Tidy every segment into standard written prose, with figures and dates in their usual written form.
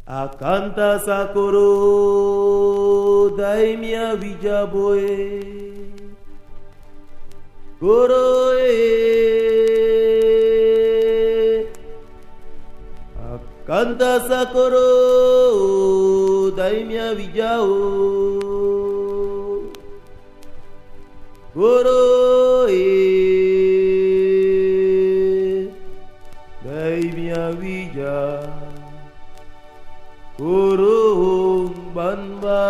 Akanta sakoro daimya vijaboe koroe Akanta sakoro daimya vijao koroe daimya vijao Urung banba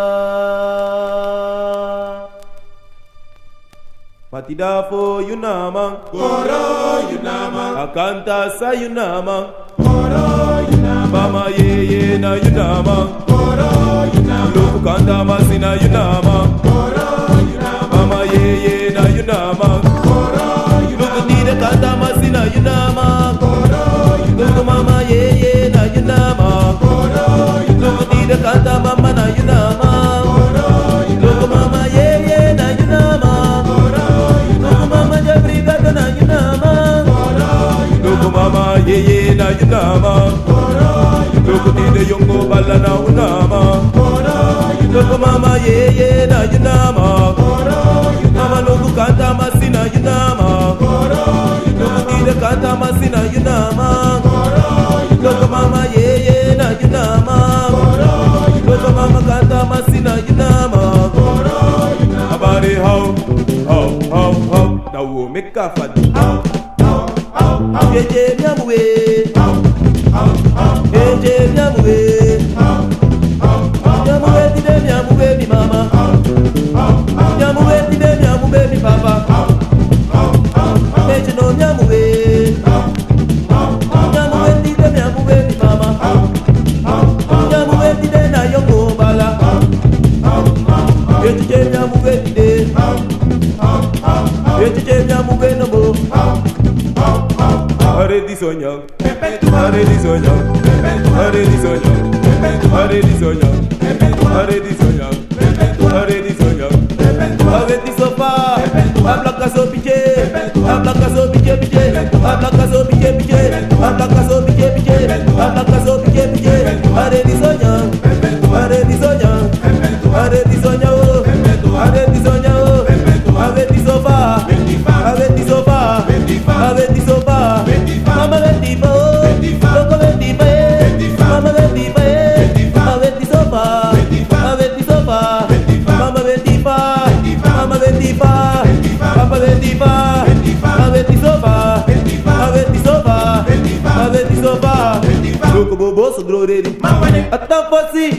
Patidafo yunamang Koro yunamang Akanta sa yunamang Koro yunamang Mama yeye na yunamang Koro yunamang Lupu kanta masina yunamang Koro yunamang Mama yeye na yunamang Koro Lupu yunamang tide kanta masina yunamang Koro Lupu yunamang mama yeye na yunamang Koro Lupu tide kanta mama na yunamang Lupu mama yeye na yunamang Lupu mama jabri gata na yunamang Lupu mama yeye na yunamang Lupu tide yongo bala na unamang Lupu mama yeye na yunamang Mama lupu kanta masina yunamang Lupu tide kanta masina yunamang Lupu mama yeye na yunamang Lupu mama kanta masina yunamang Abari how Dawo meka fadi Jeje nyamwe Jeje nyamwe Nyamwe tide nyamwe mi mama Nyamwe tide nyamwe mi papa Jeje no nyamwe Nyamwe tide nyamwe mi mama Nyamwe tide na yongo bala Jeje nyamwe tide Jeje nyamwe no mo Hare di sonyang Hare di sonyang Hare di sonyang Hare di sonyang Hare di sonyang Hare di sonyang Hare di sofa Ablaka so piche Ablaka so piche piche Ablaka so piche piche Ablaka so piche piche Ablaka so piche piche Hare di sonyang Hare di sonyang Hare di sonyang Hare di sonyang Hare di sofa Hare di sofa Hare di sofa Mama vendipa Loco vendipa Mama vendipa Hare di sofa Hare di sofa Mama vendipa Mama vendipa Papa vendipa Hare di sofa Hare di sofa Hare di sofa Loco bobo sudroreri Atta fasi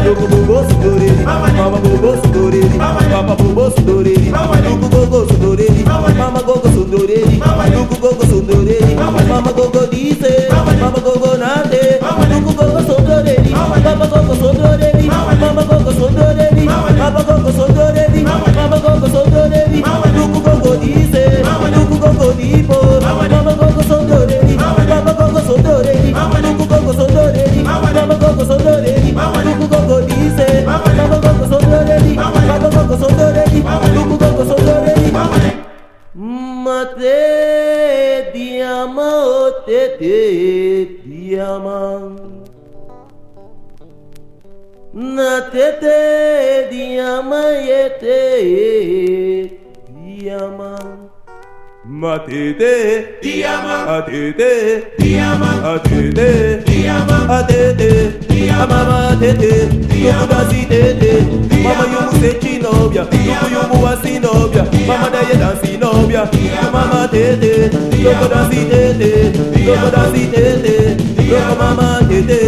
Loco bobo sudroreri Mama bobo sudroreri Papa bobo sudroreri Loco gogo sudroreri Mama gogo sudroreri Loco gogo sudroreri Mama gogo dice Mama gogo nate Loco gogo sudroreri Papa gogo sudroreri Mama gogo sudroreri Papa gogo sudroreri Mama gogo sudroreri Loco gogo dice Loco gogo dipo Mama gogo sudroreri Papa gogo sudroreri Loco gogo sudroreri Mama gogo sudroreri Loco gogo dice Mama gogo sudroreri Papa gogo sudroreri Loco gogo sudroreri Mate diama tete diama Na tete diama yete diama Matete Diamant atete Diamant atete Diamant atete mama tete yomuda si tete mama yumu sechi nobia yumu wasi nobia mama daye dansi nobia mama tete yomuda si tete yomuda si tete yoko mama tete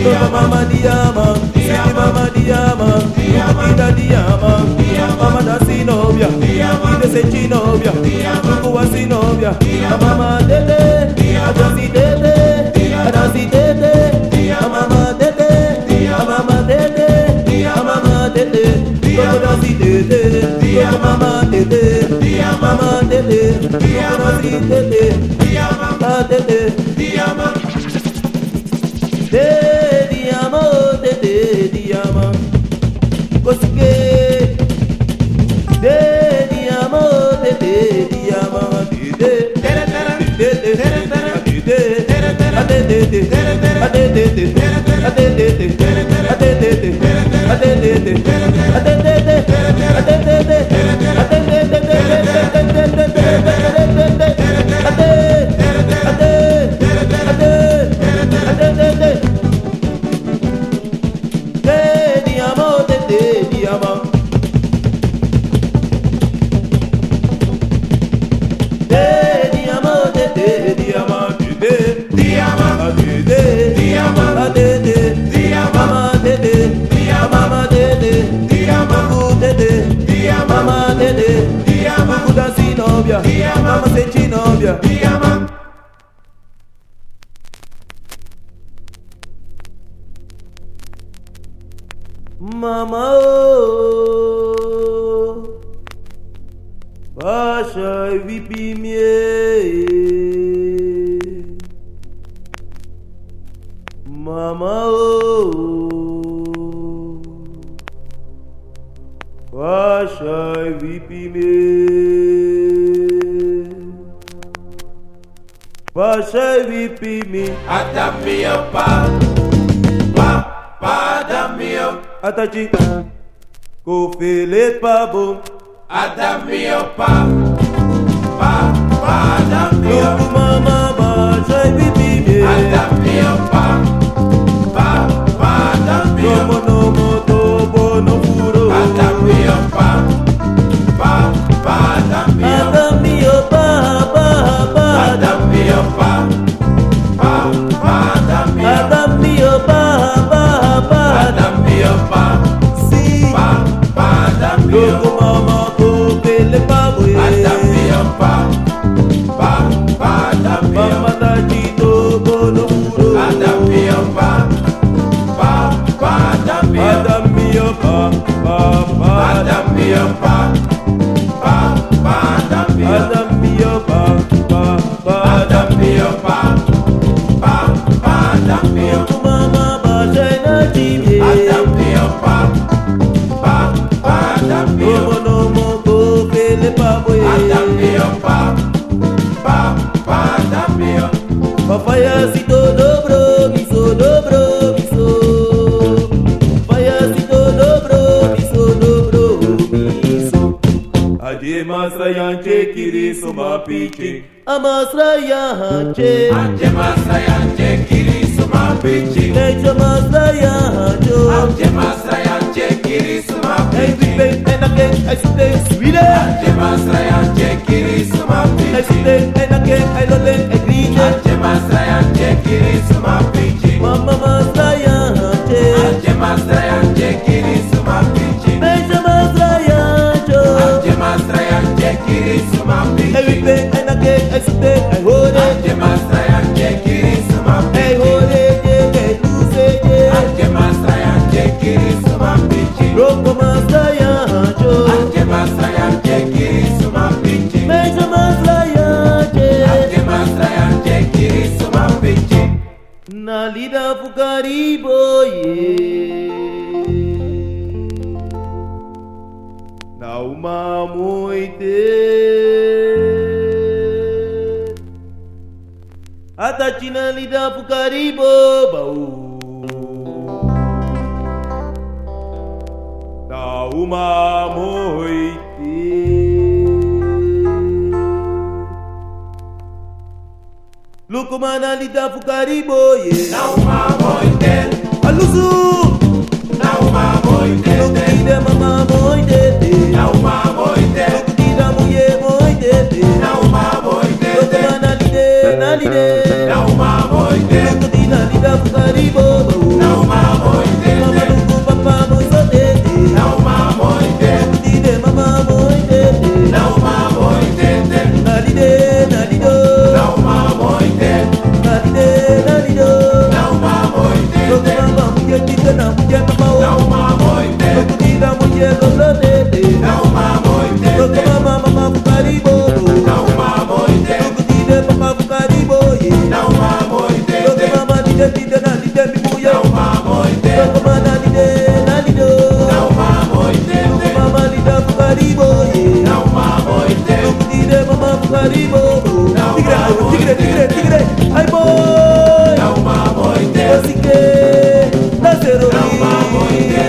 yoko mama diama siti mama diama yumu diama mama dansi nobia ide sechi nobia yumu wasi nobia mama tete dansi tete dansi tete mama tete mama tete mama tete dansi tete mama tete mama tete dansi tete tete te diamo tete diamo cosque te diamo tete diamo tete novia, mama sente novia. Mama oh, Basha vipi mie. Mama oh, Basha vipi mie. Basha vipi mie. Adamio pa Adamio. Atachi, kofelet pa bom. Adamio pa Adamio. Loku mama Basha vipi mie. Adamio pa Adamio. Nomo nomo tobo no furo. Adamio pa Adamio. Adamio pa Adamio pa Adamio. Adamio pa Adamio pa si. Adamio. Loku mama kofelet pa boy. Adamio pa Adamio. Mama tachi tobo no furo. Adamio pa Adamio. Adamio pa Adamio pa Adamio. Adamio pa Adamio pa Adamio. Loku mama Basha na chibi. Adamio pa Adamio. Nomo nomo kofelet pa boy. Adamio pa Adamio. Papaya si todo bro, miso dobro, miso. Papaya si todo bro, miso dobro, miso. Aje masra yanche kiri suma piche. Amasra yanche. Anje masayanje kiri suma pichi. Necha masra yancho. Anje masayanje kiri suma Hey we pichi. bang and again I stay sweet. Anje masayanje kiri suma I pichi. stay and again I love and agree. Anje masayanje kiri suma pichi. Mama masra yanche. Anje masayanje kiri suma pichi. Necha masra yancho. Anje masayanje kiri suma pichi. Everything and again I stay I hold it. Anje masayanje kiri suma I pichi. hold it, yeah, you say yeah. Anje masayanje kiri suma pichi. Roko master yancho. Anje masayanje kiri suma pichi. Meja master yanche. Anje masayanje kiri suma pichi. Nalida fukari boye. Nauma moite. Atachina lida fukari bobau. Nauma moite. Lukumana lida fukari boye. Nauma moite, Alusu. nauma moite, Lukide mama moite. nauma moite, Lukida muye moite. nauma moite, Lukumana lide nalide. nauma moite, Lukida lida fukari bobo. nauma moite, Mama luku papa moisote. nauma moite, Lukide mama moite. nauma moite, Nalide nalido. nauma moite, Nalide nalido. nauma moite, Lukumama muye tite na muye papa o. nauma moite, Lukida muye lolote. nauma moite, Lukumama mama fukari bobo. nauma moite, Lukide papa fukari boye. nauma moite, Lukumama lide lide na lide mibuye. nauma moite, Lukumana lide nalido. nauma moite, Mama lida fukari boye. nauma moite, Lukide mama fukari bobo. Nauma Tigre, tigre, moite. tigre, tigre. Ay boy. nauma moite, Asike. Nasero. nauma moite,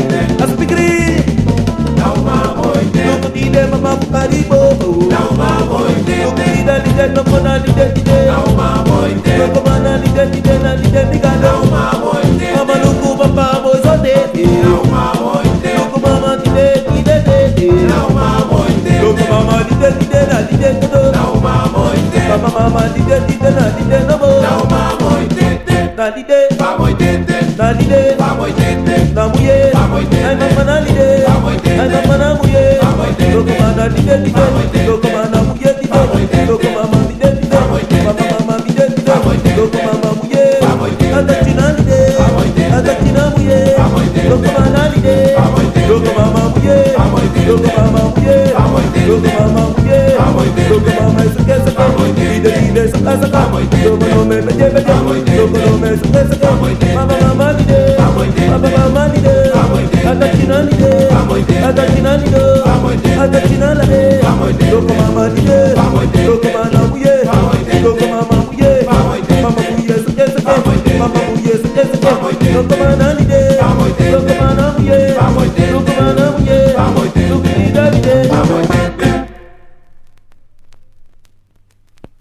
Aspigri. nauma moite, Lukide mama fukari bobo. nauma moite, Lukide lide nomona lide lide. nauma moite, Lukumana lide lide na lide migado. nauma moite, Mama luku papa boy so de. nauma moite, Luku mama lide lide lide. nauma moite, Luku mama lide lide na lide todo. nauma moite, Mama lide lide na lide nobo. nauma moite, Na lide. pa moite, Na lide. pa moite, Na muye. Pamoite. Ay mama na lide. Pamoite. Ay mama na muye. Pamoite. Luku mana lide lide. Pamoite. Luku mana muye lide. Atachinalide, Atachinamuye, Lokomanalide, Lokomamamuye, Lokomamamuye, Lokomamamuye, Lokomama Sukesaka, Ida Sukasaka, Lokonome Pejepeke, Lokonome Sukesaka, Mama Mamalide, Mama Mamalide, Atachinalide, Atachinalide, Atachinalade, Lokomamalide, Lokomanamuye, Lokomamamuye, Mama Muye Sukesaka, Mama Muye Sukesaka, Lokomanalide, Lokomanamuye, Lokomanamuye, Lokomidalide.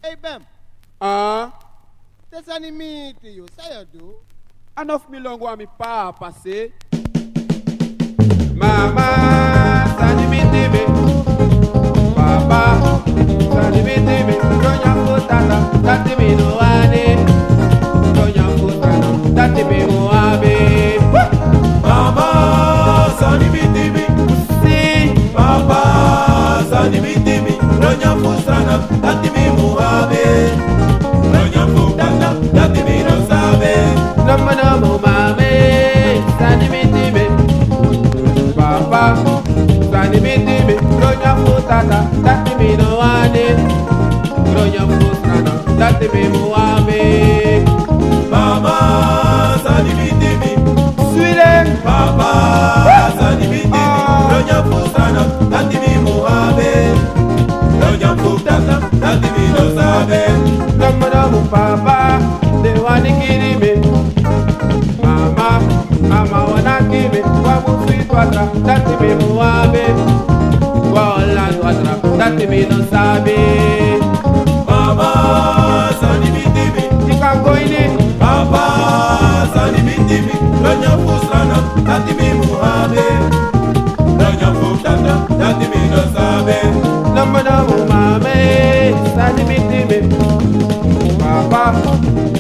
Hey Bam, there's any meat to you, say you do. Enough me long wa mi pa passé. Mama, sani mi tibi. Papa, sani mi tibi. Ronya futana, tati mi no ane. Ronya futana, tati mi mo abe. Mama, sani bitimi, Si, Papa, sani bitimi, Ronya Fusana, Tatimi Muhabe, Ronya Futana, Tatimi no Sabe, nama nama mame, sani mi tibi. Papa, sani mi tibi. Ronya futana, tati mi no ane. Ronya futana, tati mi mo abe. Mama, sani bitimi, Swile, Papa, sani bitimi, Ronya Fusana, Tatimi Muhabe, Ronya Futana, Tatimi no Sabe, nama nama papa, de wani kirime. Mama, mama wana kimi, wabu sweet water, tati mi mo abe. Wa online water, tati mi no sabe. Mama, sani bitimi, Tika koini, Papa, sani bitimi, Ronya Fusana, Tatimi Muhabe, Ronya Futana, Tatimi no Sabe, nama nama mame, sani mi tibi. Papa,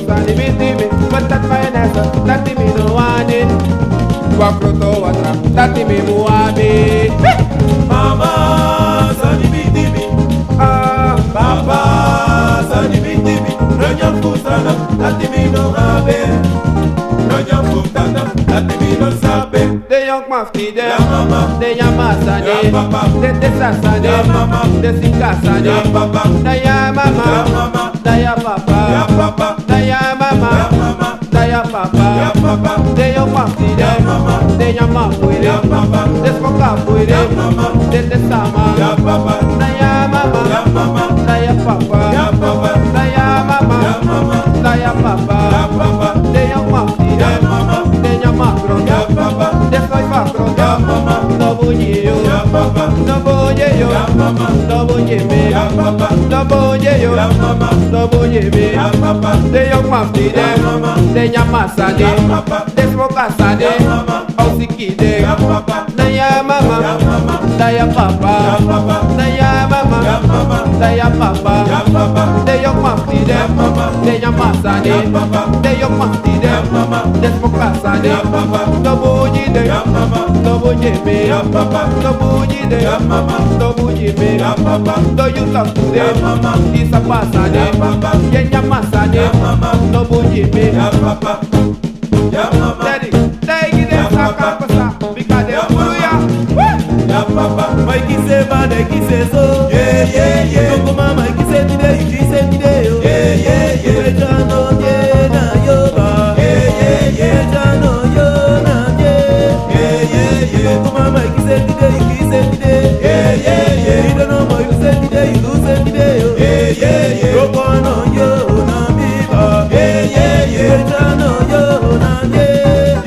sani mi tibi, matat mayonnaise, tati mi no wani. Wa proto water, tati mi mo abe. Mama, sani bitimi, Ah, Papa, sani bitimi, Ronya Fusana, Tatimi no Habe, Ronya Futana, Tatimi no Sabe, de young mafti de, Ya mama, de yamasa Ya de, papa, de sasa de, Ya mama, de singasa de, Ya papa, da ya mama, Ya mama, da ya papa, Ya papa, da ya mama, Ya mama, da ya papa, Ya papa, de young mafti de, Ya mama, de yamafu de, Ya papa, de smokafu de, Ya mama, de sama, Ya papa, da ya mama, Ya mama, da ya papa, Ya papa, da ya mama, Ya mama, da ya papa, Ya papa, de young mafti de, Ya mama, de yamafu de. Ya papa, De soy facro, Ya mama, no buñeo, Ya papa, no buñeo, Ya mama, no buñeme, Ya papa, no buñeo, Ya mama, no buñeme. Ya papa, De young mafti de, Ya mama, de yamasa de, Ya papa, de smokasa de, Ya mama, ausiki de, Ya papa, na ya mama, Ya mama, da ya papa, Ya papa, na ya mama, Ya mama, da ya papa, Ya papa, de young mafti de, Ya mama, de yamasa de, Ya papa, de young mafti de, Ya mama, de smokasa de, Ya papa, no buñi de, Ya mama, no buñeme, Ya papa, no buñi de, Ya mama, no buñeme, Ya papa, no you talk to Ya them, mama, isa pasa de, Ya papa, yenya masa de, Ya mama, no buñeme, Ya papa, Ya mama, daddy, they give them saka pasa, because they pull ya, Ya papa, Mai kise ba de kise so. Yeah, yeah, yeah. Koko mama kise tide you kise tide yo. Yeah, yeah, yeah. Ejano ye na yo ba. Yeah, yeah, yeah. Ejano yo na ye. Yeah, yeah, yeah. Koko mama kise tide you kise tide. Yeah, yeah, yeah. You don't know mo you kise tide you kise tide yo. Yeah, yeah, yeah. Koko no yo na mi ba. Yeah, yeah, yeah. Ejano yo na ye.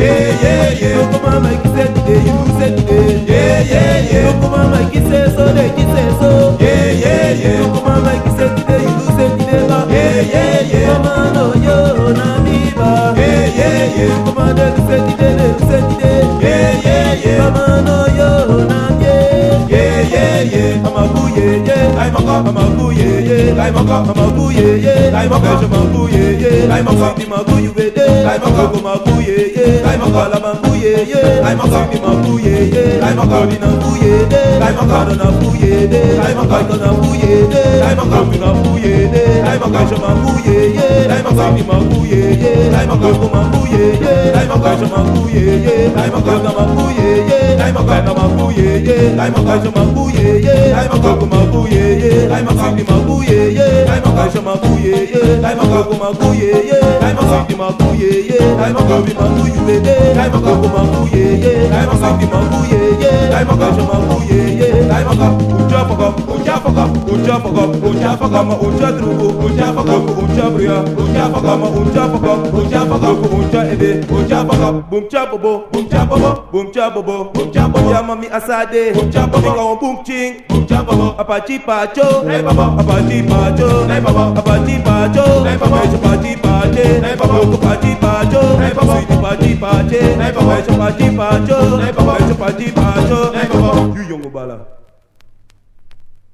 Yeah, yeah, yeah. Koko mama kise tide you kise tide. Yeah, yeah, yeah. Koko mama kise so de kise so. Yeah, yeah, yeah. Koko mama kise tide you kise tide ba. Yeah, yeah, yeah. Mama no yo na mi ba. Yeah, yeah, yeah. Koko mama de kise tide. Yeah, yeah, yeah. Mama no yo na ye. Yeah, yeah, yeah. Amabuye ye. Ay moko, Amabuye ye. ay moko, Amabuye ye. Ay moko. Ejo mabuye ye. Ay moko. Siti mabuyu bede. Ay moko. Koko mabuye ye. Ay moko. Bala mabuye ye. Ay moko. Siti mabuye ye. Ay moko. Obi na buye de. Ay moko. Kado na buye de. Ay moko. Aiko na buye de. Ay moko. Obi na buye de. lai magasha makuye ye, lai magami makuye ye, lai magaku makuye ye, lai magasha makuye ye, lai magaga makuye ye, lai magana makuye ye, lai magasha makuye ye, lai magaku makuye ye, lai magami makuye ye, lai magasha makuye ye, lai magaku makuye ye, lai magami makuye ye, lai magabi makuye ye, lai magaku makuye ye, lai magami makuye ye, lai magasha makuye ye, lai magaku unja faga ma unja drugo, unja faga unja bria, unja faga ma unja faga unja ebe, unja faga bum cha bobo, bum cha bobo, ya mami asade, bum cha bobo, ka bum ching, bum cha bobo, apachi pacho, hey baba, apachi pacho, hey baba, apachi pacho, hey baba, apachi pache, hey baba, apachi pacho, hey baba, apachi pache, hey baba, apachi pacho, hey baba, apachi pacho, hey baba, you young bala.